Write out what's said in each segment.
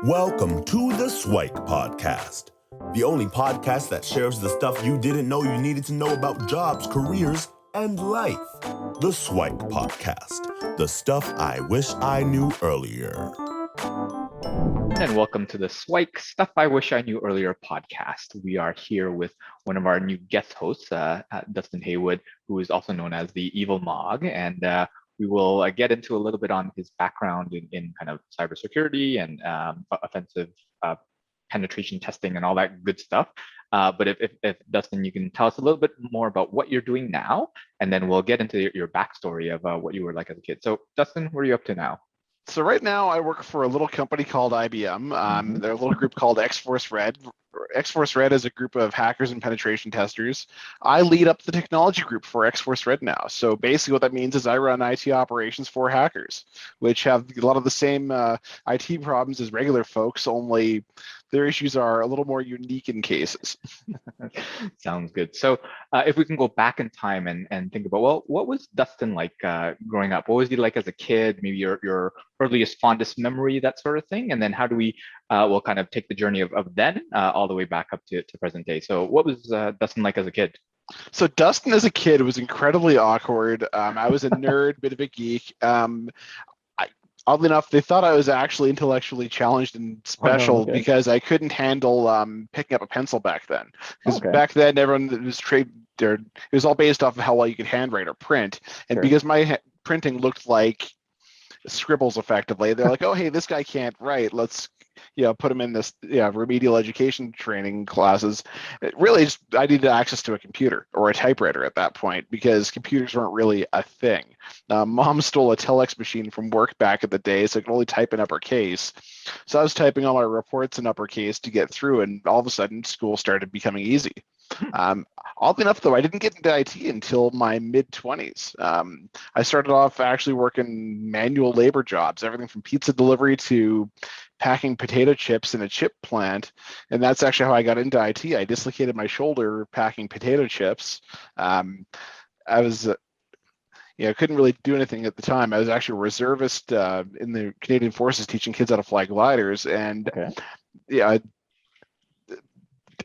Welcome to the SIWIKE podcast, the only podcast that shares the stuff you didn't know you needed to know about jobs, careers, and life. The SIWIKE podcast, the stuff I wish I knew earlier. And welcome to the SIWIKE Stuff I Wish I Knew Earlier podcast. We are here with one of our new guest hosts, Dustin Heywood, who is also known as the EvilMog, and we will get into a little bit on his background in kind of cybersecurity and offensive penetration testing and all that good stuff. But if Dustin, you can tell us a little bit more about what you're doing now, and then we'll get into your backstory of what you were like as a kid. So Dustin, what are you up to now? So right now I work for a little company called IBM. They're a little group called X-Force Red. X-Force Red is a group of hackers and penetration testers. I lead up the technology group for X-Force Red now. So basically what that means is I run IT operations for hackers, which have a lot of the same IT problems as regular folks, only their issues are a little more unique in cases. Sounds good. So if we can go back in time and think about, well, what was Dustin like growing up? What was he like as a kid? Maybe your earliest, fondest memory, that sort of thing. And then how do we, we'll kind of take the journey of then all the way back up to present day. So what was Dustin like as a kid? So Dustin as a kid was incredibly awkward. I was a nerd, bit of a geek. Oddly enough, they thought I was actually intellectually challenged and special because I couldn't handle picking up a pencil back then. Because back then, everyone was it was all based off of how well you could handwrite or print. And because my printing looked like scribbles effectively, they're like, oh, hey, this guy can't write. Let's put him in this remedial education training classes. I needed access to a computer or a typewriter at that point because computers weren't really a thing. Mom stole a telex machine from work back in the day, so I could only type in uppercase. So I was typing all my reports in uppercase to get through, and all of a sudden school started becoming easy. Oddly enough, though, I didn't get into IT until my mid-20s. I started off actually working manual labor jobs, everything from pizza delivery to packing potato chips in a chip plant. And that's actually how I got into IT. I dislocated my shoulder packing potato chips. I was couldn't really do anything at the time. I was actually a reservist in the Canadian Forces teaching kids how to fly gliders. And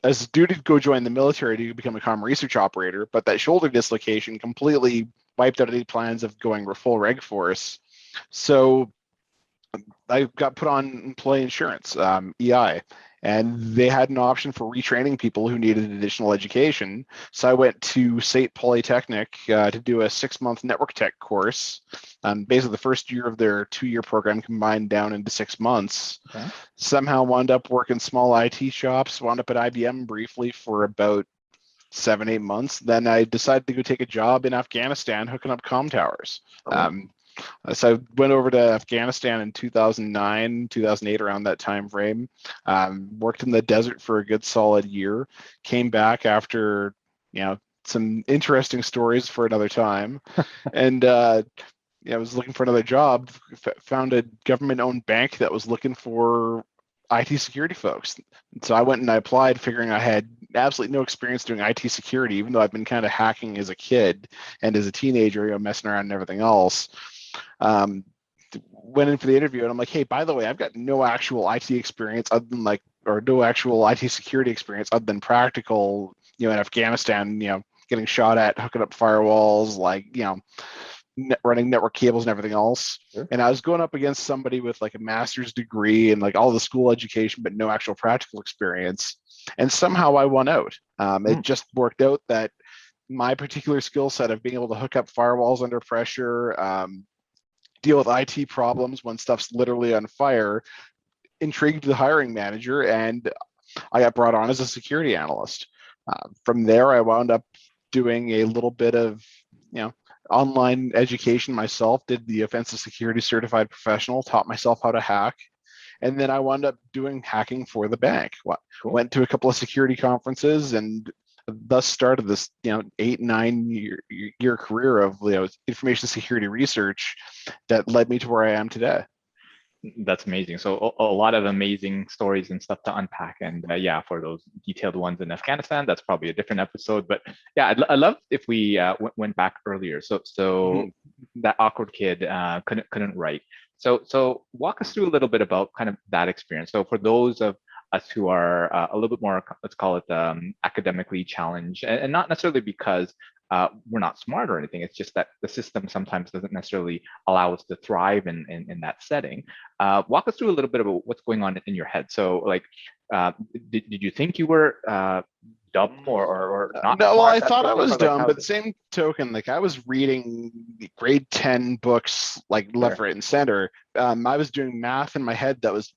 as due to go join the military to become a comm research operator, but that shoulder dislocation completely wiped out any plans of going full reg force. So I got put on employee insurance, EI, and they had an option for retraining people who needed additional education. So I went to State Polytechnic to do a 6-month network tech course. Basically, the first year of their 2-year program combined down into 6 months. Somehow wound up working small IT shops, wound up at IBM briefly for about 7-8 months. Then I decided to go take a job in Afghanistan hooking up comm towers. So I went over to Afghanistan in 2009, 2008, around that time frame. Worked in the desert for a good solid year. Came back after, some interesting stories for another time. And I was looking for another job. Found a government-owned bank that was looking for IT security folks. So I went and I applied, figuring I had absolutely no experience doing IT security, even though I've been kind of hacking as a kid and as a teenager, messing around and everything else. Went in for the interview and I'm like, hey, by the way, I've got no actual IT experience other than no actual IT security experience other than practical, in Afghanistan, getting shot at, hooking up firewalls, running network cables and everything else. And I was going up against somebody with a master's degree and all the school education, but no actual practical experience. And somehow I won out. It just worked out that my particular skill set of being able to hook up firewalls under pressure, deal with IT problems when stuff's literally on fire, intrigued the hiring manager, and I got brought on as a security analyst. From there, I wound up doing a little bit of, online education myself, did the offensive security certified professional, taught myself how to hack. And then I wound up doing hacking for the bank. Went to a couple of security conferences and thus started this 8-9 year career of information security research that led me to where I am today. That's amazing. So a lot of amazing stories and stuff to unpack. And for those detailed ones in Afghanistan, that's probably a different episode. But yeah, I'd love if we went back earlier. So that awkward kid couldn't write. So walk us through a little bit about kind of that experience. So for those of us who are a little bit more, let's call it academically challenged, and not necessarily because we're not smart or anything. It's just that the system sometimes doesn't necessarily allow us to thrive in that setting. Walk us through a little bit about what's going on in your head. So like, did you think you were dumb or not No, well, smart? I thought I was Or like, dumb, but same token, like I was reading grade 10 books like left, Sure. right, and center. I was doing math in my head that was,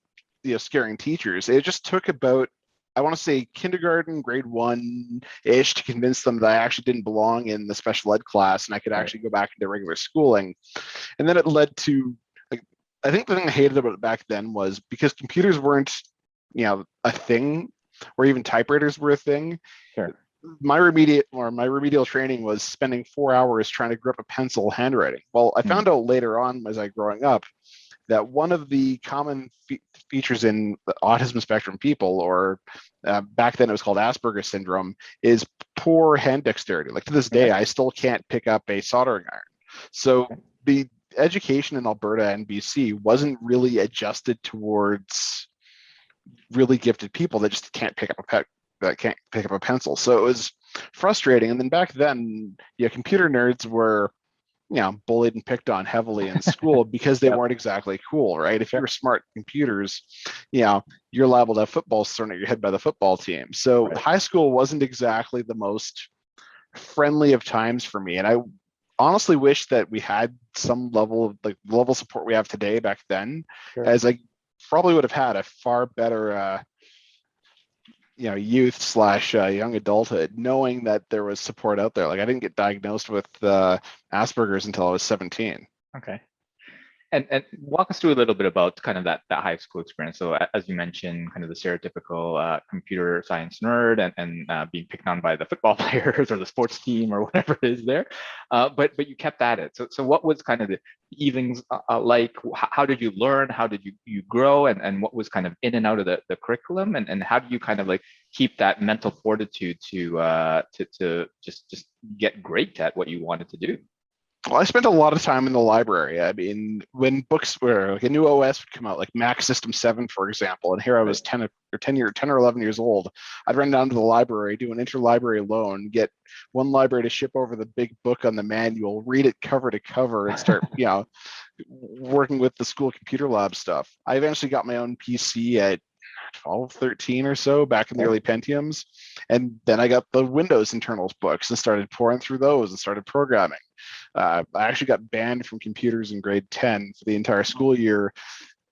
scaring teachers. It just took about, I want to say kindergarten, grade 1-ish to convince them that I actually didn't belong in the special ed class and I could Right. actually go back into regular schooling. And then it led to, like, I think the thing I hated about it back then was because computers weren't, a thing, or even typewriters were a thing. Sure. My remedial training was spending 4 hours trying to grip a pencil handwriting. Well, I found out later on as I growing up that one of the common features in the autism spectrum people, or back then it was called Asperger's syndrome, is poor hand dexterity. Like to this day, I still can't pick up a soldering iron. So the education in Alberta and BC wasn't really adjusted towards really gifted people that just can't pick up a pencil. So it was frustrating. And then back then, computer nerds were, bullied and picked on heavily in school because they weren't exactly cool, right? If you were smart computers, you're liable to have footballs thrown at your head by the football team. So high school wasn't exactly the most friendly of times for me. And I honestly wish that we had some level of like the level of support we have today back then, as I probably would have had a far better youth / young adulthood, knowing that there was support out there. Like I didn't get diagnosed with Asperger's until I was 17. Okay. And walk us through a little bit about kind of that high school experience. So as you mentioned, kind of the stereotypical computer science nerd and being picked on by the football players or the sports team or whatever it is there. But you kept at it. So what was kind of the evenings like? How did you learn? How did you grow? And what was kind of in and out of the curriculum? And how do you kind of like keep that mental fortitude to just get great at what you wanted to do? Well, I spent a lot of time in the library. I mean, when books were like a new OS would come out, like Mac System 7, for example, and here I was 10 or 11 years old, I'd run down to the library, do an interlibrary loan, get one library to ship over the big book on the manual, read it cover to cover, and start, working with the school computer lab stuff. I eventually got my own PC at 12, 13 or so back in the early Pentiums. And then I got the Windows internals books and started pouring through those and started programming. I actually got banned from computers in grade 10 for the entire school year.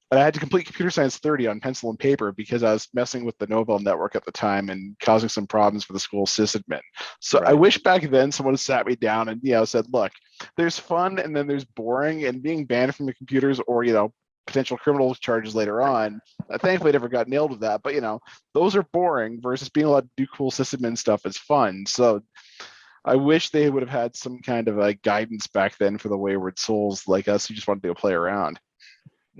But I had to complete Computer Science 30 on pencil and paper because I was messing with the Novell network at the time and causing some problems for the school sysadmin. So I wish back then someone sat me down and said, look, there's fun and then there's boring, and being banned from the computers or potential criminal charges later on. Thankfully, I never got nailed with that, but those are boring versus being allowed to do cool sysadmin stuff is fun. So I wish they would have had some kind of like guidance back then for the wayward souls like us who just wanted to go play around.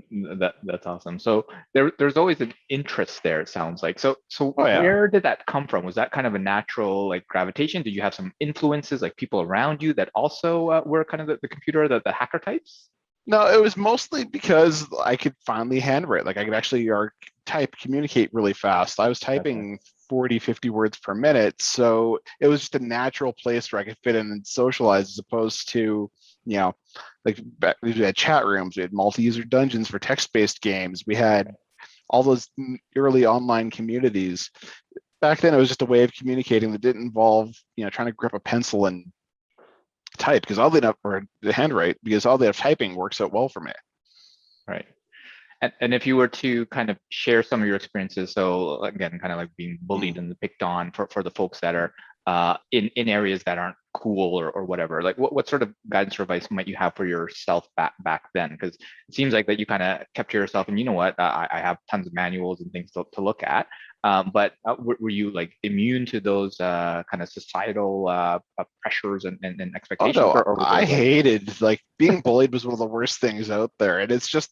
That's awesome. So there's always an interest there, it sounds like. So where did that come from? Was that kind of a natural like gravitation? Did you have some influences, like people around you that also were kind of the computer, the hacker types? No, it was mostly because I could finally handwrite. Like I could actually communicate really fast. I was typing 40, 50 words per minute. So it was just a natural place where I could fit in and socialize, as opposed to, like we had chat rooms, we had multi-user dungeons for text-based games. We had all those early online communities. Back then, it was just a way of communicating that didn't involve, trying to grip a pencil and type, because oddly enough, or the handwrite, because oddly enough, typing works out well for me. Right. And if you were to kind of share some of your experiences, so again, kind of like being bullied and picked on for the folks that are in areas that aren't cool or whatever, like what sort of guidance or advice might you have for yourself back then? Because it seems like that you kind of kept to yourself, and I have tons of manuals and things to look at. But were you like immune to those kind of societal pressures and expectations? Oh, no, I hated, like, being bullied was one of the worst things out there. And it's just,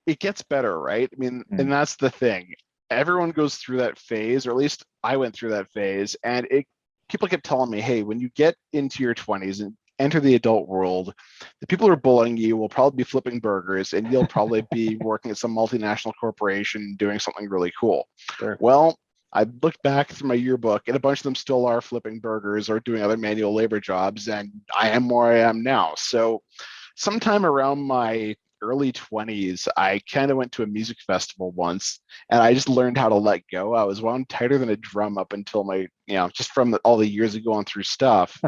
it gets better, right? I mean, and that's the thing. Everyone goes through that phase, or at least I went through that phase. And people kept telling me, hey, when you get into your 20s and enter the adult world, the people who are bullying you will probably be flipping burgers, and you'll probably be working at some multinational corporation doing something really cool. Sure. Well, I looked back through my yearbook, and a bunch of them still are flipping burgers or doing other manual labor jobs, and I am where I am now. So sometime around my early 20s, I kind of went to a music festival once, and I just learned how to let go. I was wound tighter than a drum up until my, just from all the years of going through stuff.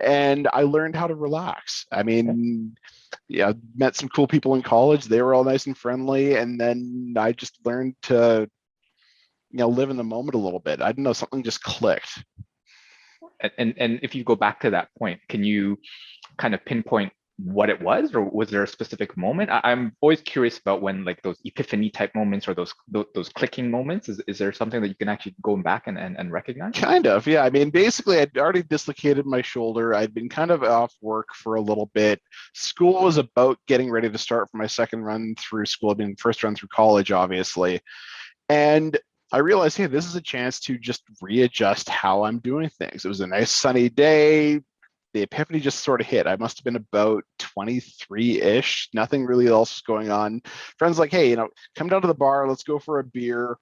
And I learned how to relax. I mean, yeah, met some cool people in college. They were all nice and friendly. And then I just learned to, live in the moment a little bit. I don't know, something just clicked. And if you go back to that point, can you kind of pinpoint what it was, or was there a specific moment? I'm always curious about when like those epiphany type moments or those clicking moments. Is there something that you can actually go back and recognize? Kind of, yeah. I mean, basically, I'd already dislocated my shoulder. I'd been kind of off work for a little bit. School was about getting ready to start for my second run through school. I mean, first run through college, obviously. And I realized, hey, this is a chance to just readjust how I'm doing things. It was a nice sunny day. The epiphany just sort of hit. I must have been about 23-ish. Nothing really else was going on. Friends like, hey, come down to the bar. Let's go for a beer.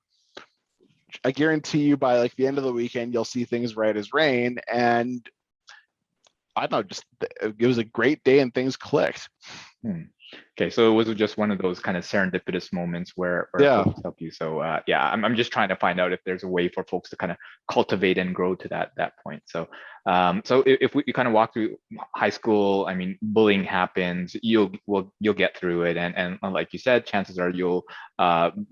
I guarantee you by like the end of the weekend, you'll see things right as rain. And I don't know, it was a great day and things clicked. Okay, so it was just one of those kind of serendipitous moments where folks help you. So I'm just trying to find out if there's a way for folks to kind of cultivate and grow to that point. So if we kind of walk through high school, I mean, bullying happens, you'll get through it, and like you said, chances are you'll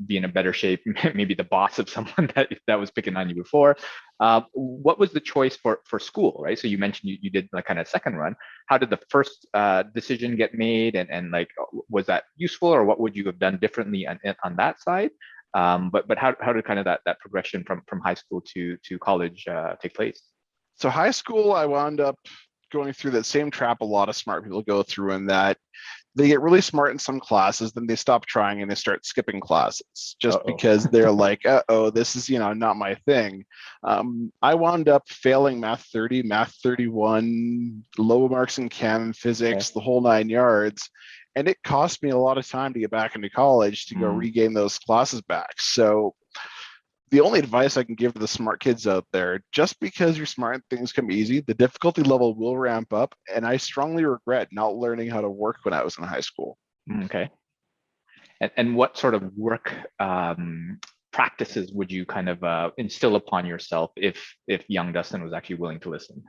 be in a better shape, maybe the boss of someone that was picking on you before. What was the choice for school, right? So you mentioned you did like kind of second run. How did the first decision get made, and like, was that useful, or what would you have done differently on that side? But how did kind of that progression from high school to college take place? So high school, I wound up going through that same trap a lot of smart people go through, in that they get really smart in some classes, then they stop trying and they start skipping classes just because they're like, this is, not my thing. I wound up failing math 30, math 31, low marks in chem, physics, the whole 9 yards. And it cost me a lot of time to get back into college to go regain those classes back. So the only advice I can give to the smart kids out there, just because you're smart, things come easy, the difficulty level will ramp up. And I strongly regret not learning how to work when I was in high school. Okay. And what sort of work practices would you kind of instill upon yourself if young Dustin was actually willing to listen?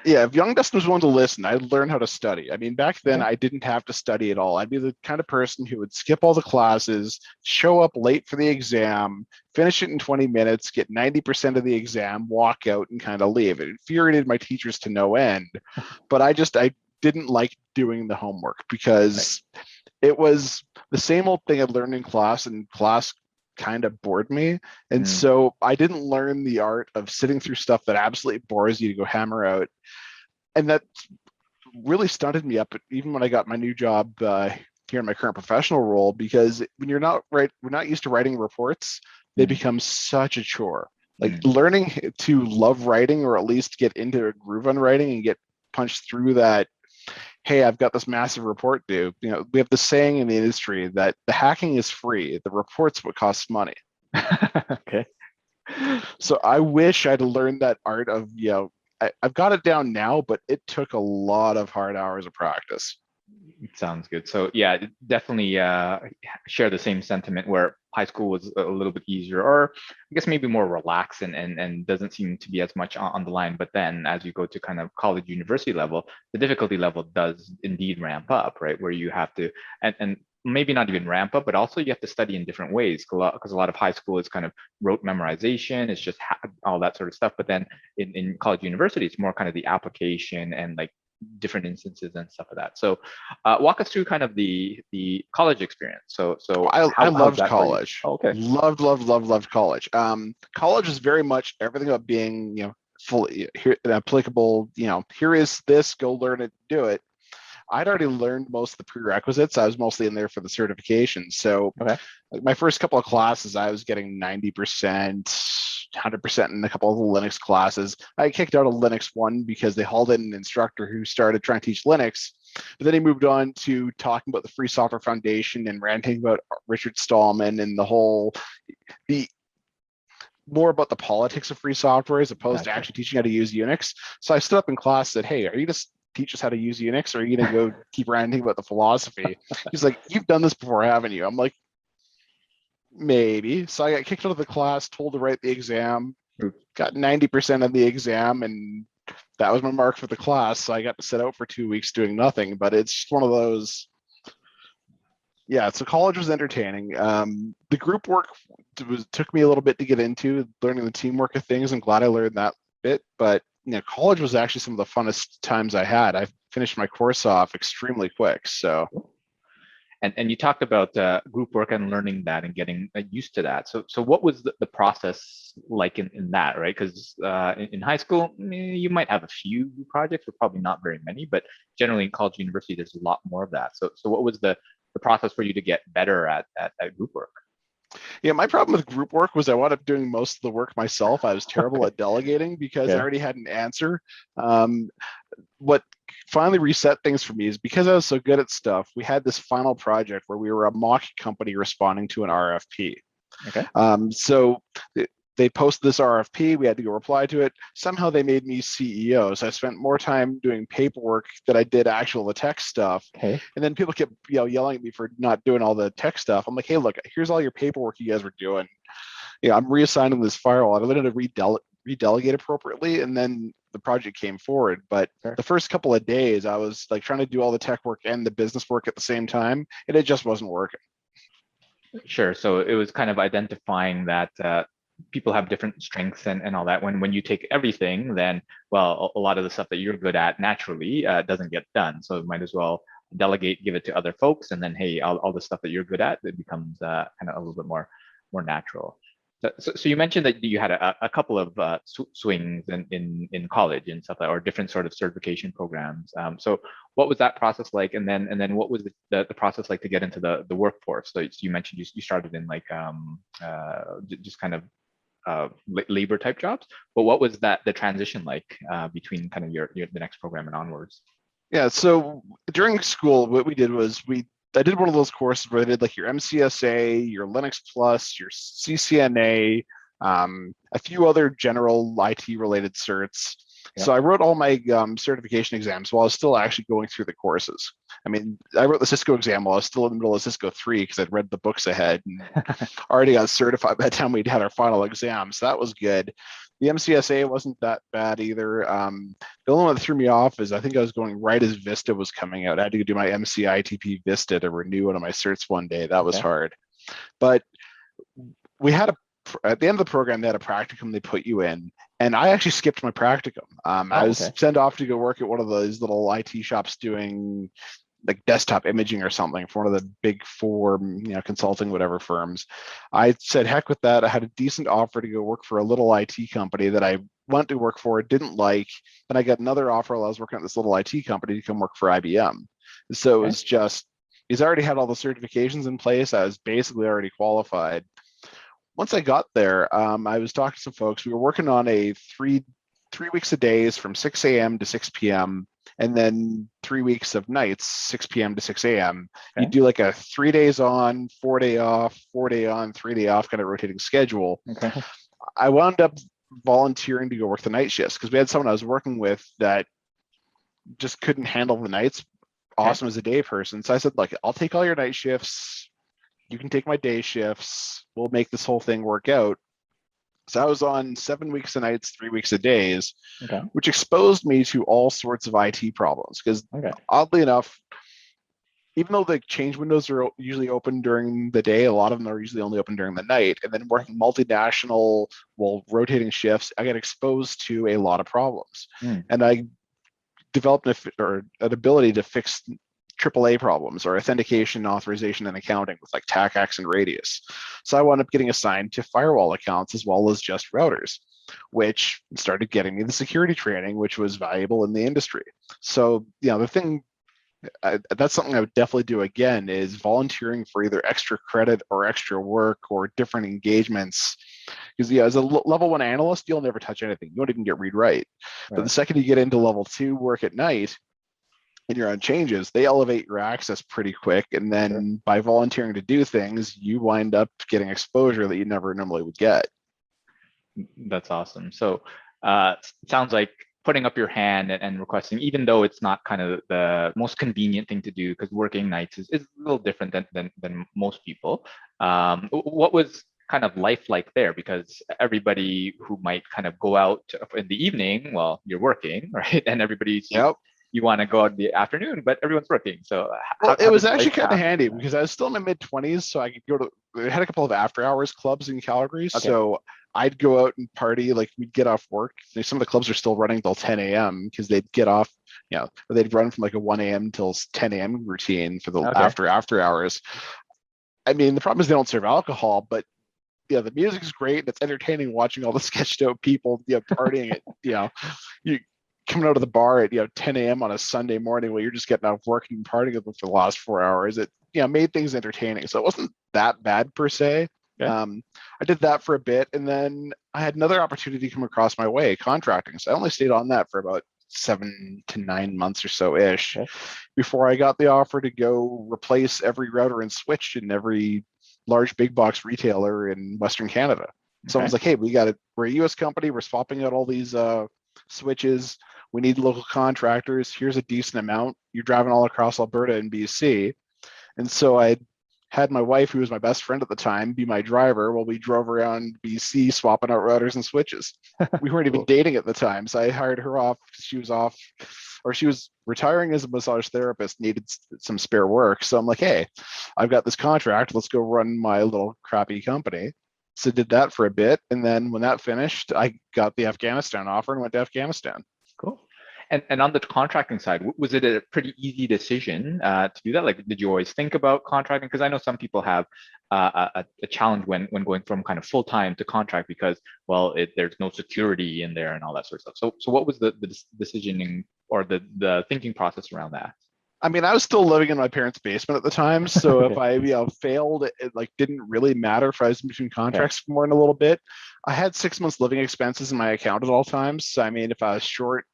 Yeah, if young Dustin was willing to listen, I'd learn how to study. I mean, back then, I didn't have to study at all. I'd be the kind of person who would skip all the classes, show up late for the exam, finish it in 20 minutes, get 90% of the exam, walk out, and kind of leave. It infuriated my teachers to no end. But I didn't like doing the homework because it was the same old thing I'd learned in class, and class kind of bored me. And so I didn't learn the art of sitting through stuff that absolutely bores you to go hammer out. And that really stunted me up, even when I got my new job here in my current professional role, because when we're not used to writing reports, they become such a chore. Like learning to love writing, or at least get into a groove on writing and get punched through that, hey, I've got this massive report due. We have the saying in the industry that the hacking is free, the report's what costs money. Okay. So I wish I'd learned that art of, I've got it down now, but it took a lot of hard hours of practice. Sounds good. So yeah, definitely share the same sentiment, where high school was a little bit easier, or I guess maybe more relaxed, and doesn't seem to be as much on the line. But then as you go to kind of college, university level, the difficulty level does indeed ramp up, right? Where you have to, and maybe not even ramp up, but also you have to study in different ways, because a lot of high school is kind of rote memorization. It's just all that sort of stuff. But then in college, university, it's more kind of the application and like different instances and stuff of that. So walk us through kind of the college experience. So I loved college. Okay. Loved college. College is very much everything about being, fully applicable. Here is this, go learn it, do it. I'd already learned most of the prerequisites. I was mostly in there for the certification. So like my first couple of classes, I was getting 90%, 100% in a couple of the Linux classes. I kicked out of Linux 1 because they hauled in an instructor who started trying to teach Linux. But then he moved on to talking about the Free Software Foundation and ranting about Richard Stallman and the more about the politics of free software as opposed to actually teaching how to use Unix. So I stood up in class and said, hey, are you just teach us how to use Unix, or are you going to go keep ranting about the philosophy? He's like, you've done this before, haven't you? I'm like, maybe. So I got kicked out of the class, told to write the exam, got 90% of the exam, and that was my mark for the class. So I got to sit out for 2 weeks doing nothing. But it's just one of those. Yeah, so college was entertaining. The group work took me a little bit to get into, learning the teamwork of things. I'm glad I learned that bit. But college was actually some of the funnest times I had. I finished my course off extremely quick. So, and you talked about group work and learning that and getting used to that. So what was the process like in that, right? Because in high school, you might have a few projects, but probably not very many. But generally in college, university, there's a lot more of that. So what was the process for you to get better at group work? Yeah, my problem with group work was I wound up doing most of the work myself. I was terrible at delegating because I already had an answer. What finally reset things for me is because I was so good at stuff, we had this final project where we were a mock company responding to an RFP. So they posted this RFP, we had to go reply to it. Somehow they made me CEO. So I spent more time doing paperwork than I did the tech stuff. And then people kept yelling at me for not doing all the tech stuff. I'm like, hey, look, here's all your paperwork you guys were doing. I'm reassigning this firewall. I wanted to redelegate appropriately, and then the project came forward. But the first couple of days, I was like trying to do all the tech work and the business work at the same time, and it just wasn't working. Sure. So it was kind of identifying that people have different strengths and all that. When you take everything, then, well, a lot of the stuff that you're good at naturally doesn't get done. So you might as well delegate, give it to other folks. And then, hey, all the stuff that you're good at, it becomes kind of a little bit more natural. So you mentioned that you had a couple of swings in college and stuff, or different sort of certification programs. So what was that process like? And then what was the process like to get into the workforce? So you mentioned you started in like just kind of labor type jobs, but what was the transition like between kind of the next program and onwards? Yeah, so during school, what we did was I did one of those courses where they did like your MCSA, your Linux Plus, your CCNA, a few other general IT related certs. So I wrote all my certification exams while I was still actually going through the courses. I mean, I wrote the Cisco exam while I was still in the middle of Cisco 3 because I'd read the books ahead and already got certified by the time we'd had our final exam. So that was good. The MCSA wasn't that bad either. The only one that threw me off is I think I was going right as Vista was coming out. I had to do my MCITP Vista to renew one of my certs one day. That was hard. But we had at the end of the program, they had a practicum they put you in, and I actually skipped my practicum. I was sent off to go work at one of those little IT shops doing like desktop imaging or something for one of the big four, consulting, whatever firms. I said, heck with that. I had a decent offer to go work for a little IT company that I went to work for, didn't like. Then I got another offer while I was working at this little IT company to come work for IBM. So it was just, he's already had all the certifications in place. I was basically already qualified. Once I got there, I was talking to some folks. We were working on a three weeks a days from 6 a.m. to 6 p.m. and then 3 weeks of nights, 6 p.m. to 6 a.m. You do like a 3 days on, 4 day off, 4 day on, 3 day off kind of rotating schedule. I wound up volunteering to go work the night shifts because we had someone I was working with that just couldn't handle the nights. Awesome as a day person. So I said, look, I'll take all your night shifts. You can take my day shifts. We'll make this whole thing work out. So I was on 7 weeks of nights, 3 weeks of days, which exposed me to all sorts of IT problems. Because oddly enough, even though the change windows are usually open during the day, a lot of them are usually only open during the night. And then working multinational, rotating shifts, I got exposed to a lot of problems. And I developed an ability to fix AAA problems or authentication, authorization, and accounting with like TACACS and Radius. So I wound up getting assigned to firewall accounts as well as just routers, which started getting me the security training, which was valuable in the industry. So, the thing That's something I would definitely do again, is volunteering for either extra credit or extra work or different engagements. Because as a level 1 analyst, you'll never touch anything. You won't even get read write. But the second you get into level 2 work at night and you're on changes, they elevate your access pretty quick. And then by volunteering to do things, you wind up getting exposure that you never normally would get. That's awesome. So it sounds like putting up your hand and requesting, even though it's not kind of the most convenient thing to do, because working nights is a little different than most people. What was kind of life like there? Because everybody who might kind of go out in the evening, well, you're working, right? And everybody's you want to go out in the afternoon, but everyone's working. So it was actually kind of handy because I was still in my mid-20s, so I could go to. I had a couple of after-hours clubs in Calgary, so I'd go out and party. Like, we'd get off work. Some of the clubs are still running till 10 a.m. because they'd get off, or they'd run from like a 1 a.m. till 10 a.m. routine for the after hours. I mean, the problem is they don't serve alcohol, but the music's great and it's entertaining watching all the sketched out people partying at you coming out of the bar at 10 a.m. on a Sunday morning while you're just getting off work and partying with them for the last 4 hours. It made things entertaining, so it wasn't that bad per se. I did that for a bit, and then I had another opportunity come across my way, contracting. So I only stayed on that for about 7 to 9 months or so ish before I got the offer to go replace every router and switch in every large big box retailer in Western Canada. So I was like, hey, we're a US company, we're swapping out all these switches, we need local contractors, here's a decent amount, you're driving all across Alberta and BC. And so I had my wife, who was my best friend at the time, be my driver while we drove around BC swapping out routers and switches. We weren't even dating at the time, so I hired her off because she was retiring as a massage therapist, needed some spare work. So I'm like, hey, I've got this contract, let's go run my little crappy company. So did that for a bit, and then when that finished, I got the Afghanistan offer and went to Afghanistan. Cool. And on the contracting side, was it a pretty easy decision to do that? Like, did you always think about contracting? Because I know some people have a challenge when going from kind of full-time to contract because, well, there's no security in there and all that sort of stuff. So what was the decisioning or the thinking process around that? I mean, I was still living in my parents' basement at the time, so if I failed, it like didn't really matter if I was between contracts for more than a little bit. I had 6 months living expenses in my account at all times. So I mean, if I was short,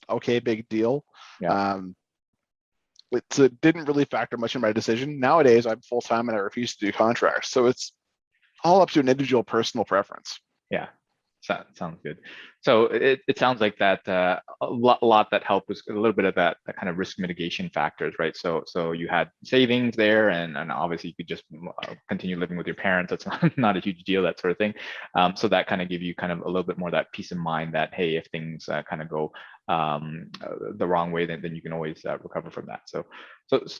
okay, big deal. It didn't really factor much in my decision. Nowadays, I'm full time and I refuse to do contracts, so it's all up to an individual personal preference. Yeah. Sounds good. So it sounds like that a lot that helped was a little bit of that kind of risk mitigation factors, right? So you had savings there, and obviously you could just continue living with your parents. That's not a huge deal, that sort of thing. So that kind of gave you kind of a little bit more that peace of mind that, hey, if things kind of go the wrong way, then you can always recover from that. So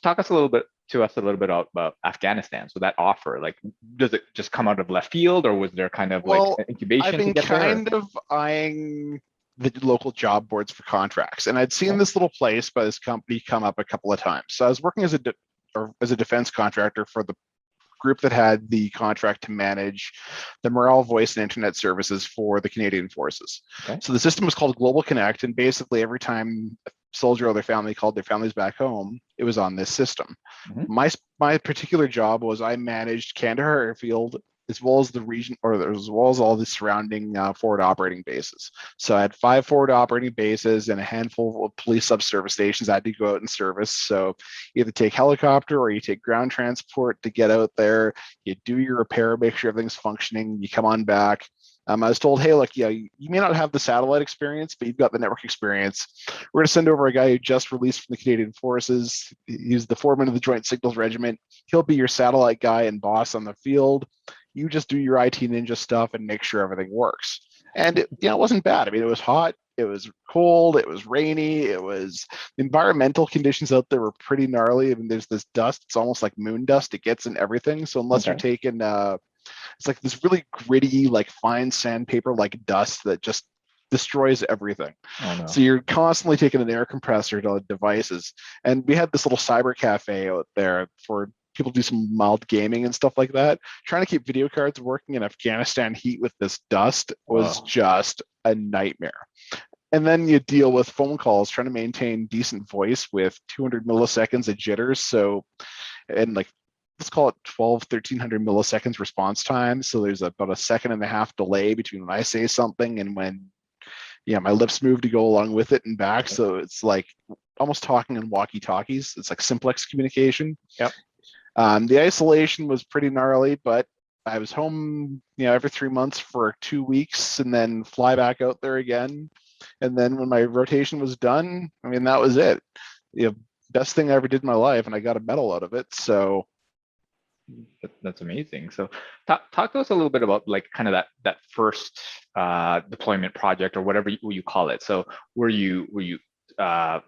talk to us a little bit about Afghanistan. So that offer, like, does it just come out of left field, or was there kind of like incubation? I've been kind of eyeing the local job boards for contracts, and I'd seen this little place by this company come up a couple of times. So I was working as a defense contractor for the group that had the contract to manage the morale, voice, and internet services for the Canadian Forces. So the system was called Global Connect, and basically every time a soldier or their family called their families back home, it was on this system. My particular job was I managed Kandahar Airfield, as well as the region, or as well as all the surrounding forward operating bases. So I had 5 forward operating bases and a handful of police sub-service stations I had to go out and service. So you either take helicopter or you take ground transport to get out there, you do your repair, make sure everything's functioning, you come on back. I was told, hey, look, you may not have the satellite experience, but you've got the network experience. We're going to send over a guy who just released from the Canadian Forces. He's the foreman of the Joint Signals Regiment. He'll be your satellite guy and boss on the field. You just do your IT ninja stuff and make sure everything works. And it wasn't bad. I mean, it was hot, it was cold, it was rainy, the environmental conditions out there were pretty gnarly. I mean, there's this dust, it's almost like moon dust. It gets in everything. So unless you're taking it's like this really gritty, like fine sandpaper like dust that just destroys everything. So you're constantly taking an air compressor to devices. And we had this little cyber cafe out there for people to do some mild gaming and stuff like that. Trying to keep video cards working in Afghanistan heat with this dust was just a nightmare. And then you deal with phone calls trying to maintain decent voice with 200 milliseconds of jitters. So, and like, let's call it 1300 milliseconds response time. So there's about a second and a half delay between when I say something and when, my lips move to go along with it and back. So it's like almost talking in walkie talkies. It's like simplex communication. Yep. The isolation was pretty gnarly, but I was home, every 3 months for 2 weeks and then fly back out there again. And then when my rotation was done, that was it. Best thing I ever did in my life, and I got a medal out of it. So that's amazing. So talk to us a little bit about like kind of that first deployment project or whatever you call it. So were you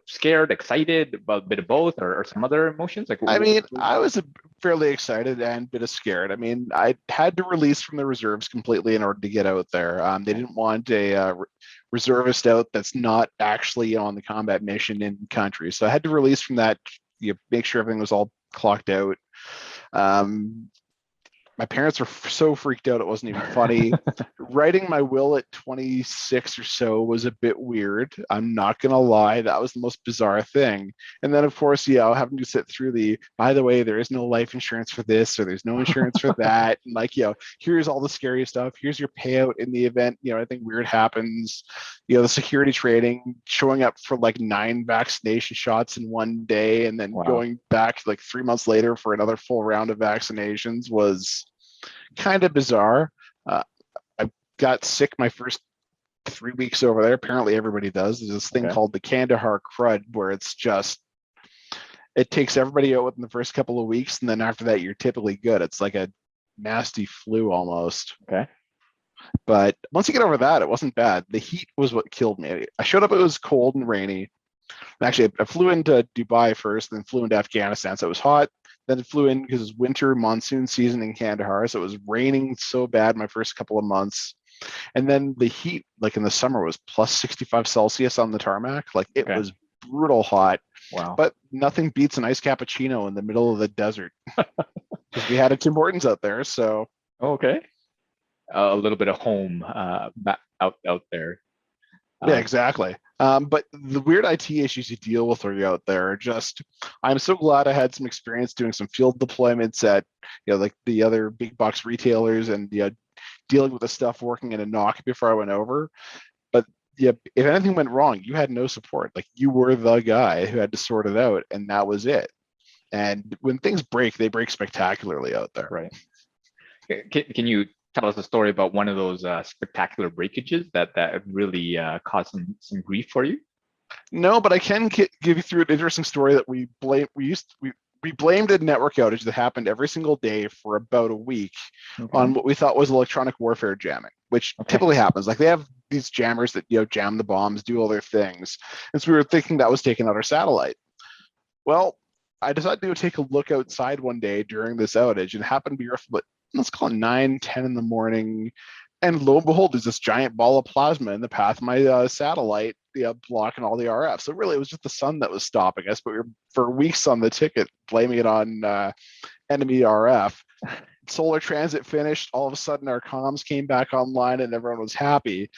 scared, excited, about a bit of both, or some other emotions? Like, I was fairly excited and a bit of scared. I had to release from the reserves completely in order to get out there. They didn't want a reservist out that's not actually on the combat mission in country, so I had to release from that. Make sure everything was all clocked out. My parents were so freaked out it wasn't even funny. Writing my will at 26 or so was a bit weird. I'm not going to lie. That was the most bizarre thing. And then, of course, having to sit through by the way, there is no life insurance for this, or there's no insurance for that. And here's all the scary stuff. Here's your payout in the event, anything weird happens. The security training, showing up for like 9 vaccination shots in one day and then going back like 3 months later for another full round of vaccinations was kind of bizarre. I got sick my first 3 weeks over there. Apparently everybody does. There's this thing called the Kandahar crud, where it takes everybody out within the first couple of weeks, and then after that you're typically good. It's like a nasty flu almost. Okay. But once you get over that, it wasn't bad. The heat was what killed me. I showed up, it was cold and rainy. Actually, I flew into Dubai first, then flew into Afghanistan, so it was hot. Then it flew in because it was winter monsoon season in Kandahar, so it was raining so bad my first couple of months. And then the heat, like in the summer, was plus 65 Celsius on the tarmac. Like it was brutal hot. Wow. But nothing beats an iced cappuccino in the middle of the desert. Because we had a Tim Hortons out there, so. Okay. A little bit of home out there. Yeah, exactly. But the weird IT issues you deal with when you're out there are just, I'm so glad I had some experience doing some field deployments at, like the other big box retailers and, dealing with the stuff working in a knock before I went over. But if anything went wrong, you had no support. Like you were the guy who had to sort it out, and that was it. And when things break, they break spectacularly out there. Right. Can you tell us a story about one of those spectacular breakages that really caused some grief for you? No, but I can give you through an interesting story that we blamed a network outage that happened every single day for about a week on what we thought was electronic warfare jamming, which typically happens. Like they have these jammers that jam the bombs, do all their things, and so we were thinking that was taking out our satellite. Well, I decided to go take a look outside one day during this outage, and it happened to be roughly, let's call it 9-10 in the morning. And lo and behold, there's this giant ball of plasma in the path of my satellite, blocking all the RF. So really, it was just the sun that was stopping us. But we were for weeks on the ticket blaming it on enemy RF. Solar transit finished. All of a sudden, our comms came back online, and everyone was happy.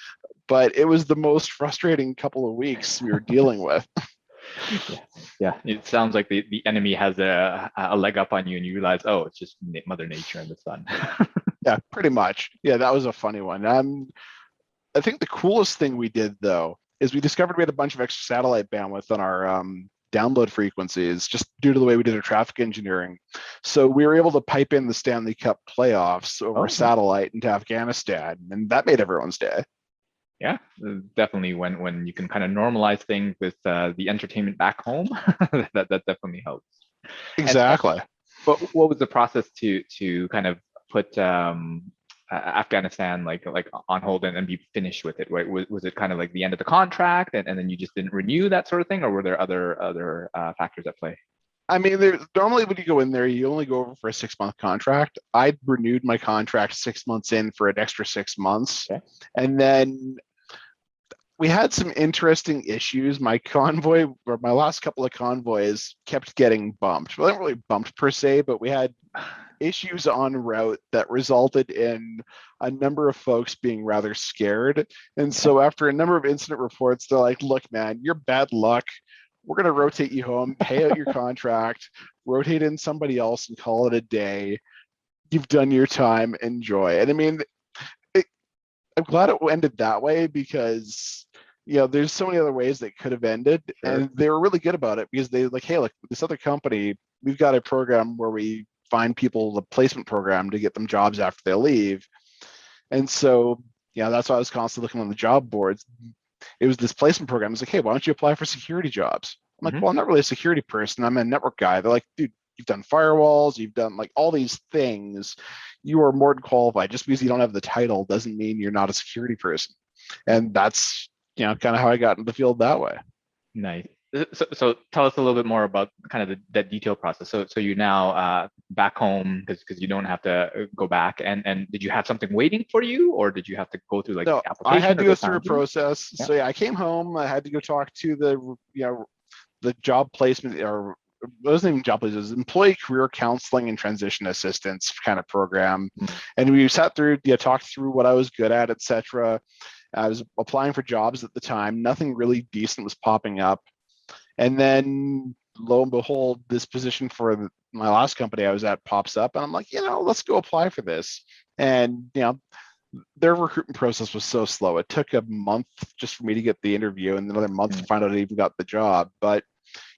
But it was the most frustrating couple of weeks we were dealing with. Yeah, it sounds like the enemy has a leg up on you, and you realize, oh, it's just Mother Nature and the sun. Yeah, pretty much. Yeah, that was a funny one. I think the coolest thing we did, though, is we discovered we had a bunch of extra satellite bandwidth on our download frequencies, just due to the way we did our traffic engineering. So we were able to pipe in the Stanley Cup playoffs over satellite into Afghanistan, and that made everyone's day. Yeah, definitely. When you can kind of normalize things with the entertainment back home, that definitely helps. Exactly. But what was the process to kind of put Afghanistan like on hold and be finished with it? Right? Was it kind of like the end of the contract and then you just didn't renew, that sort of thing, or were there other factors at play? Normally when you go in there, you only go over for a 6-month contract. I renewed my contract 6 months in for an extra 6 months. Okay. And then we had some interesting issues. My convoy, or my last couple of convoys, kept getting bumped. Well, they weren't really bumped per se, but we had issues en route that resulted in a number of folks being rather scared. And so after a number of incident reports, they're like, look, man, you're bad luck. We're going to rotate you home, pay out your contract, rotate in somebody else and call it a day. You've done your time, enjoy. And I mean, I'm glad it ended that way because, there's so many other ways that could have ended. Sure. And they were really good about it because they like, hey, look, this other company, we've got a program where we find people the placement program to get them jobs after they leave. And so, that's why I was constantly looking on the job boards. It was this placement program. It's like, hey, why don't you apply for security jobs? I'm like, well, I'm not really a security person. I'm a network guy. They're like, dude, you've done firewalls, you've done like all these things. You are more than qualified. Just because you don't have the title doesn't mean you're not a security person. And that's, kind of how I got into the field that way. Nice. So tell us a little bit more about kind of that detail process. So you're now back home because you don't have to go back. And did you have something waiting for you, or did you have to go through No, application? I had to go through a you? process. Yeah. So I came home. I had to go talk to the job placement, or it wasn't even job placement, it was employee career counseling and transition assistance kind of program. And we sat through, talked through what I was good at, etc. I was applying for jobs at the time. Nothing really decent was popping up. And then lo and behold, this position for my last company I was at pops up, and I'm like, let's go apply for this. And, their recruitment process was so slow. It took a month just for me to get the interview and another month to find out I even got the job. But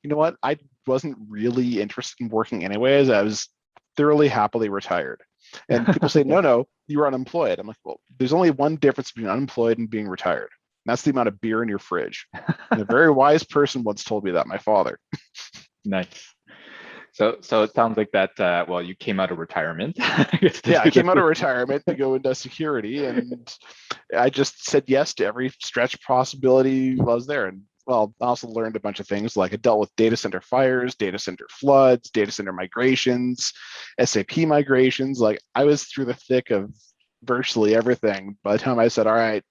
you know what? I wasn't really interested in working anyways. I was thoroughly happily retired. And people say, no, you were unemployed. I'm like, well, there's only one difference between unemployed and being retired. And that's the amount of beer in your fridge. And a very wise person once told me that, my father. Nice. So it sounds like that, you came out of retirement. I came out of retirement to go into security, and I just said yes to every stretch possibility was there. And I also learned a bunch of things, like I dealt with data center fires, data center floods, data center migrations, SAP migrations. Like I was through the thick of virtually everything by the time I said, all right,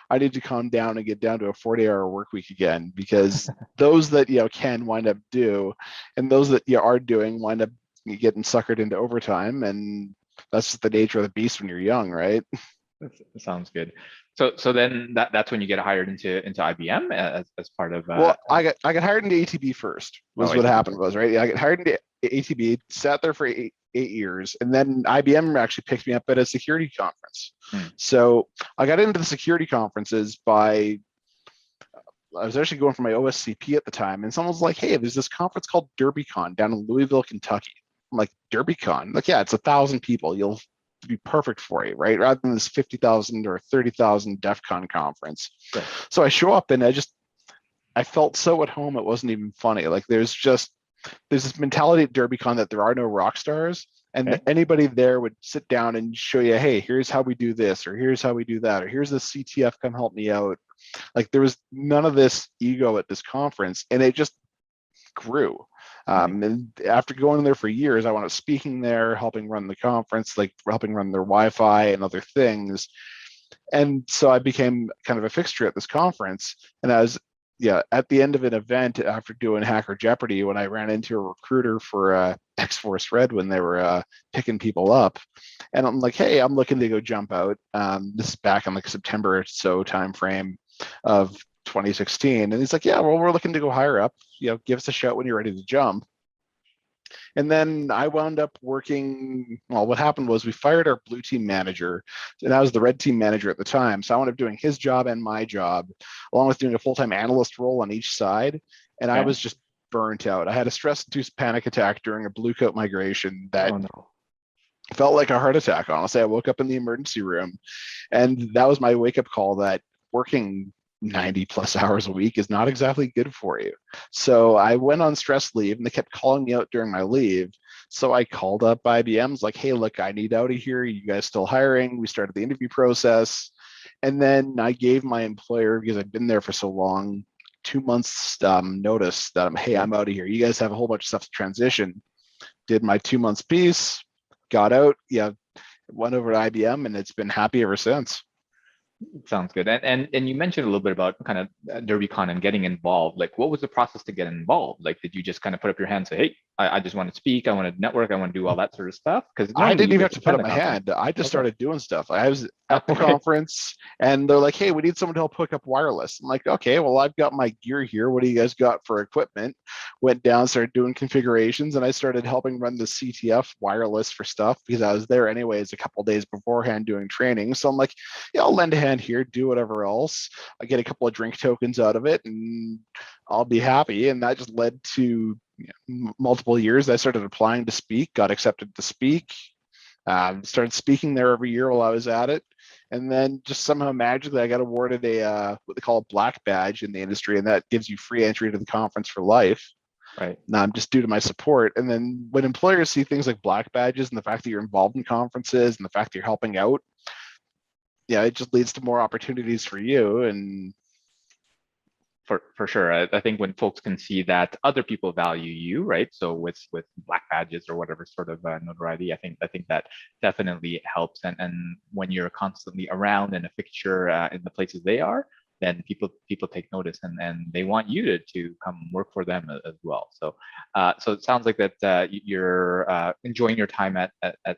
I need to calm down and get down to a 40-hour work week again, because those that can wind up do, and those that are doing wind up getting suckered into overtime, and that's just the nature of the beast when you're young, right? That sounds good. So then that's when you get hired into IBM as part of. I got hired into ATB first. Was what happened was, right? I got hired into ATB, sat there for eight years, and then IBM actually picked me up at a security conference. So I got into the security conferences I was actually going for my OSCP at the time, and someone was like, hey, there's this conference called DerbyCon down in Louisville, Kentucky. I'm like, DerbyCon? Like, yeah, it's 1,000 people. You'll be perfect for you, right? Rather than this 50,000 or 30,000 DEF CON conference. Right. So I show up, and I felt so at home, it wasn't even funny. Like there's this mentality at DerbyCon that there are no rock stars, and anybody there would sit down and show you, hey, here's how we do this, or here's how we do that, or here's the CTF, come help me out. Like there was none of this ego at this conference, and it just grew. And after going there for years, I wound up speaking there, helping run the conference, like helping run their Wi-Fi and other things. And so I became kind of a fixture at this conference. And I was, at the end of an event after doing Hacker Jeopardy, when I ran into a recruiter for X-Force Red when they were picking people up. And I'm like, hey, I'm looking to go jump out. This is back in like September or so timeframe of 2016. And he's like, yeah, well, we're looking to go higher up. Give us a shout when you're ready to jump. And then I wound up working, what happened was we fired our blue team manager, and I was the red team manager at the time. So I wound up doing his job and my job, along with doing a full-time analyst role on each side. And I was just burnt out. I had a stress-induced panic attack during a blue coat migration that felt like a heart attack, honestly. I woke up in the emergency room, and that was my wake-up call that working 90 plus hours a week is not exactly good for you. So I went on stress leave, and they kept calling me out during my leave. So I called up IBM's like, hey, look, I need out of here. You guys still hiring? We started the interview process. And then I gave my employer, because I'd been there for so long, 2 months notice that I'm out of here. You guys have a whole bunch of stuff to transition. Did my 2 months piece, got out, went over to IBM, and it's been happy ever since. Sounds good. And you mentioned a little bit about kind of DerbyCon and getting involved. Like, what was the process to get involved? Like, did you just kind of put up your hand and say, hey, I just want to speak, I want to network, I want to do all that sort of stuff? Because I normally didn't you even get have to to put attend up the my conference. hand. I just Okay. started doing stuff. I was at the Okay. conference and they're like, hey, we need someone to help hook up wireless. I'm like, okay, well, I've got my gear here. What do you guys got for equipment? Went down, started doing configurations, and I started helping run the CTF wireless for stuff because I was there anyways a couple of days beforehand doing training. So I'm like, yeah, I'll lend a hand here, do whatever else. I get a couple of drink tokens out of it and I'll be happy. And that just led to multiple years. I started applying to speak, got accepted to speak, started speaking there every year while I was at it. And then just somehow magically, I got awarded a what they call a black badge in the industry, and that gives you free entry to the conference for life. Right. Just due to my support. And then when employers see things like black badges and the fact that you're involved in conferences and the fact that you're helping out, yeah, it just leads to more opportunities for you. And For sure. I think when folks can see that other people value you, right? So with black badges or whatever sort of notoriety, I think that definitely helps. And when you're constantly around and a fixture in the places they are, then people take notice and they want you to come work for them as well. So it sounds like that you're enjoying your time at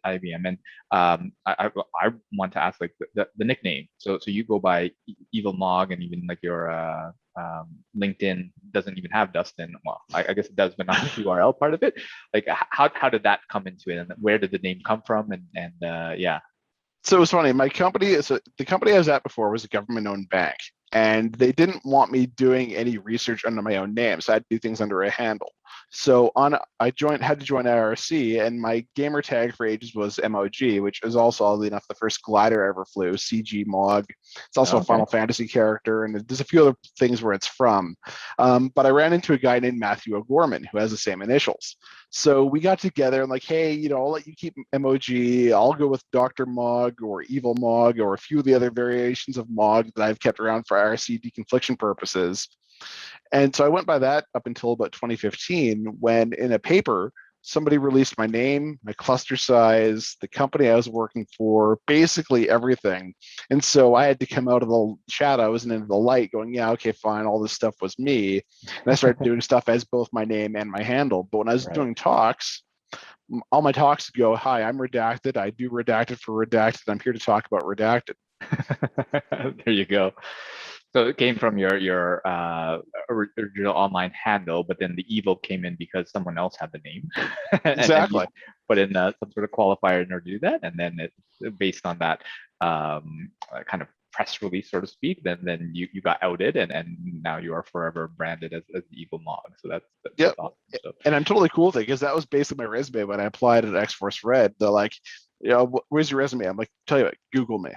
IBM. And I want to ask like the nickname. So you go by EvilMog, and even like your LinkedIn doesn't even have Dustin. Well, I guess it does, but not the URL part of it. Like, how did that come into it, and where did the name come from? And yeah. so it was funny. My company, so the company I was at before was a government-owned bank, and they didn't want me doing any research under my own name, so I had to do things under a handle. So had to join IRC, and my gamer tag for ages was MOG, which is also, oddly enough, the first glider I ever flew. CG Mog. It's also a Final Fantasy character, and there's a few other things where it's from. But I ran into a guy named Matthew O'Gorman who has the same initials. So we got together and like, hey, I'll let you keep MOG. I'll go with Dr. Mog or Evil Mog or a few of the other variations of Mog that I've kept around for IRC deconfliction purposes. And so I went by that up until about 2015, when in a paper, somebody released my name, my cluster size, the company I was working for, basically everything. And so I had to come out of the shadows and into the light going, yeah, okay, fine. All this stuff was me. And I started doing stuff as both my name and my handle. But when I was doing talks, all my talks go, hi, I'm redacted. I do redacted for redacted. I'm here to talk about redacted. There you go. So it came from your original online handle, but then the evil came in because someone else had the name. Exactly. And you put in some sort of qualifier in order to do that, and then based on that kind of press release, so to speak, then you got outed, and now you are forever branded as the evil Mog. So that's awesome. So, and I'm totally cool with it because that was basically my resume when I applied at X-Force Red. They're like, where's your resume? I'm like, tell you what, Google me.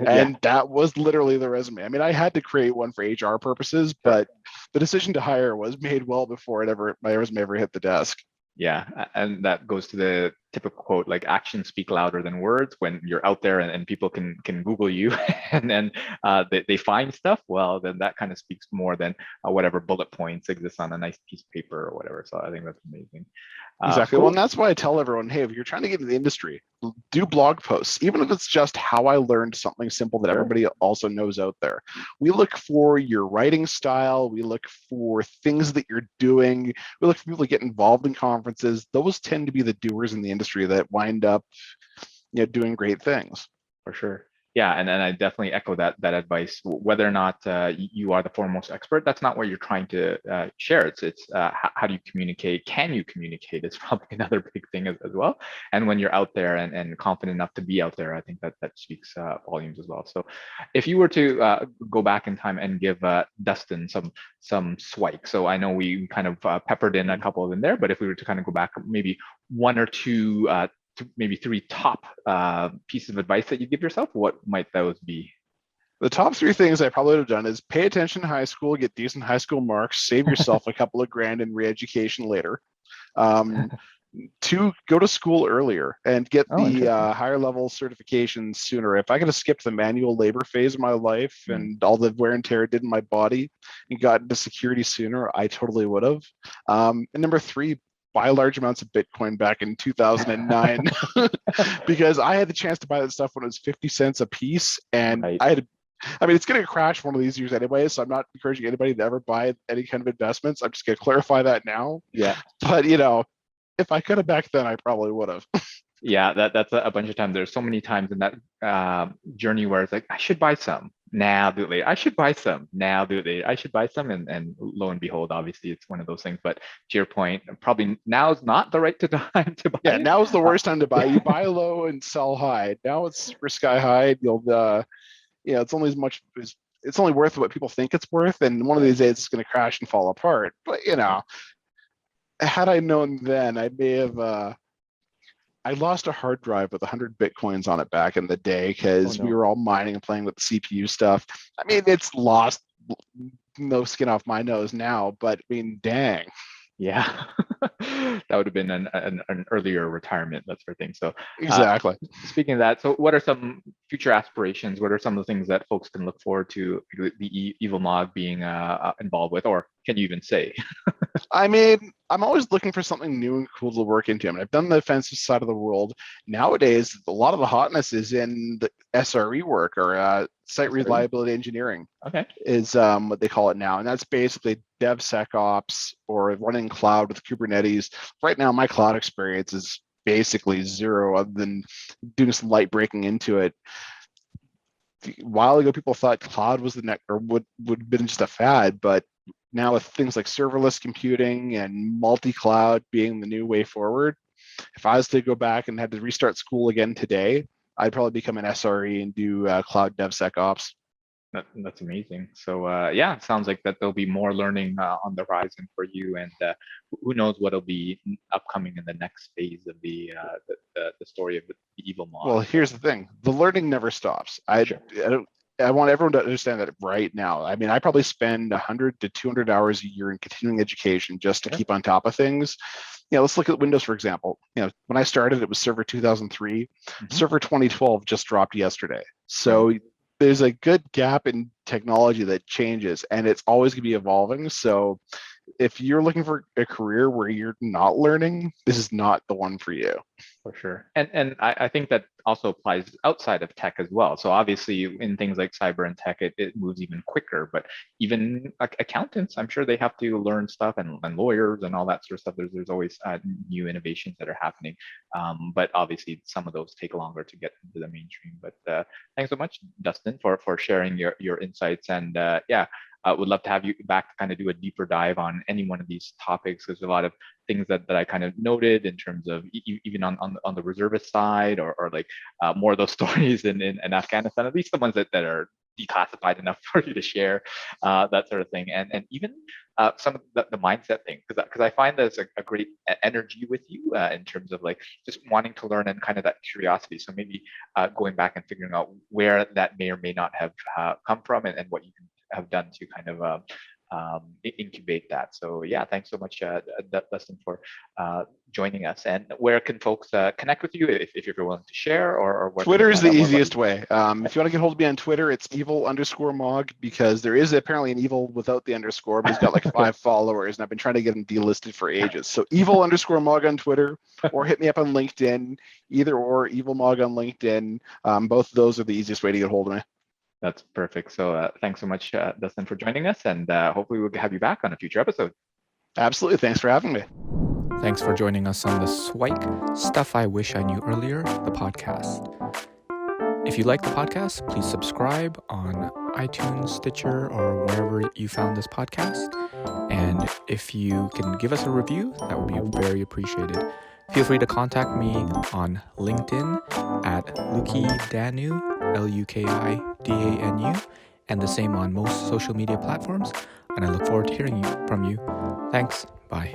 And that was literally the resume. I mean, I had to create one for HR purposes, but the decision to hire was made well before my resume ever hit the desk. Yeah, and that goes to the typical quote, like actions speak louder than words. When you're out there and people can Google you and then they find stuff, well, then that kind of speaks more than whatever bullet points exist on a nice piece of paper or whatever. So I think that's amazing. Exactly. Cool. Well, and that's why I tell everyone, hey, if you're trying to get into the industry, do blog posts, even if it's just how I learned something simple that everybody also knows out there. We look for your writing style. We look for things that you're doing. We look for people to get involved in conferences. Those tend to be the doers in the industry that wind up, doing great things. For sure. Yeah, and I definitely echo that advice. Whether or not you are the foremost expert, that's not what you're trying to share. It's how do you communicate? Can you communicate? Is probably another big thing as well. And when you're out there and confident enough to be out there, I think that speaks volumes as well. So, if you were to go back in time and give Dustin some SIWIKE, so I know we kind of peppered in a couple of them there, but if we were to kind of go back, maybe one or two. Maybe three top pieces of advice that you give yourself, what might those be? The top three things I probably would have done is pay attention in high school, get decent high school marks, save yourself a couple of grand in re-education later. 2, go to school earlier and get the higher level certifications sooner. If I could have skipped the manual labor phase of my life and all the wear and tear it did in my body and got into security sooner, I totally would have. And number 3, buy large amounts of Bitcoin back in 2009 because I had the chance to buy that stuff when it was 50 cents a piece, and I had I mean, it's going to crash one of these years anyway, so I'm not encouraging anybody to ever buy any kind of investments. I'm just going to clarify that now. Yeah. But, if I could have back then, I probably would have. Yeah, that's a bunch of times. There's so many times in that journey where it's like, I should buy some. Now do it later. I should buy some. Now do it later. I should buy some. And lo and behold, obviously it's one of those things. But to your point, probably now is not the right time to buy. Yeah, now is the worst time to buy. You buy low and sell high. Now it's super sky high. You'll it's only it's only worth what people think it's worth, and one of these days it's going to crash and fall apart. But had I known then, I may have. I lost a hard drive with 100 bitcoins on it back in the day because we were all mining and playing with the CPU stuff. I mean, it's lost, no skin off my nose now, but I mean, dang. Yeah, that would have been an earlier retirement, that sort of thing. So exactly. Speaking of that, so what are some future aspirations? What are some of the things that folks can look forward to the EvilMog being involved with, or can you even say? I mean, I'm always looking for something new and cool to work into. I mean, I've done the offensive side of the world. Nowadays, a lot of the hotness is in the SRE work, or site reliability engineering. Okay. Is what they call it now. And that's basically DevSecOps or running cloud with Kubernetes. Right now, my cloud experience is basically zero, other than doing some light breaking into it. A while ago, people thought cloud was the next, or would have been just a fad, but now with things like serverless computing and multi-cloud being the new way forward, if I was to go back and had to restart school again today, I'd probably become an SRE and do cloud DevSecOps. That's amazing. So yeah, it sounds like that there'll be more learning on the horizon for you, and who knows what'll be upcoming in the next phase of the story of the EvilMog. Well, here's the thing: the learning never stops. I want everyone to understand that right now. I mean, I probably spend 100 to 200 hours a year in continuing education just to keep on top of things. Let's look at Windows, for example. When I started, it was Server 2003. Mm-hmm. Server 2012 just dropped yesterday. So there's a good gap in technology that changes, and it's always going to be evolving. So if you're looking for a career where you're not learning, this is not the one for you. For sure. And I think that also applies outside of tech as well. So obviously in things like cyber and tech, it moves even quicker, but even like accountants, I'm sure they have to learn stuff, and lawyers and all that sort of stuff. There's always new innovations that are happening. But obviously some of those take longer to get into the mainstream. But thanks so much, Dustin, for sharing your insights. And would love to have you back to kind of do a deeper dive on any one of these topics. There's a lot of things that I kind of noted in terms of even on the reservist side, or like more of those stories in Afghanistan, at least the ones that are declassified enough for you to share, that sort of thing. And even some of the mindset thing, because I find there's a great energy with you in terms of like just wanting to learn and kind of that curiosity. So maybe going back and figuring out where that may or may not have come from, and what you can have done to kind of incubate that. So yeah, thanks so much, Dustin, for joining us. And where can folks connect with you if you're willing to share, or Twitter is the easiest way. If you want to get hold of me on Twitter, it's evil_mog, because there is apparently an evil without the underscore, but he's got like 5 followers, and I've been trying to get him delisted for ages. So evil_mog on Twitter, or hit me up on LinkedIn, either or, EvilMog on LinkedIn. Both of those are the easiest way to get hold of me. That's perfect. So thanks so much, Dustin, for joining us, and hopefully we'll have you back on a future episode. Absolutely. Thanks for having me. Thanks for joining us on the SIWIKE Stuff I Wish I Knew Earlier, the podcast. If you like the podcast, please subscribe on iTunes, Stitcher, or wherever you found this podcast. And if you can give us a review, that would be very appreciated. Feel free to contact me on LinkedIn at LukiDanu, LukiDanu, and the same on most social media platforms. And I look forward to hearing from you. Thanks. Bye.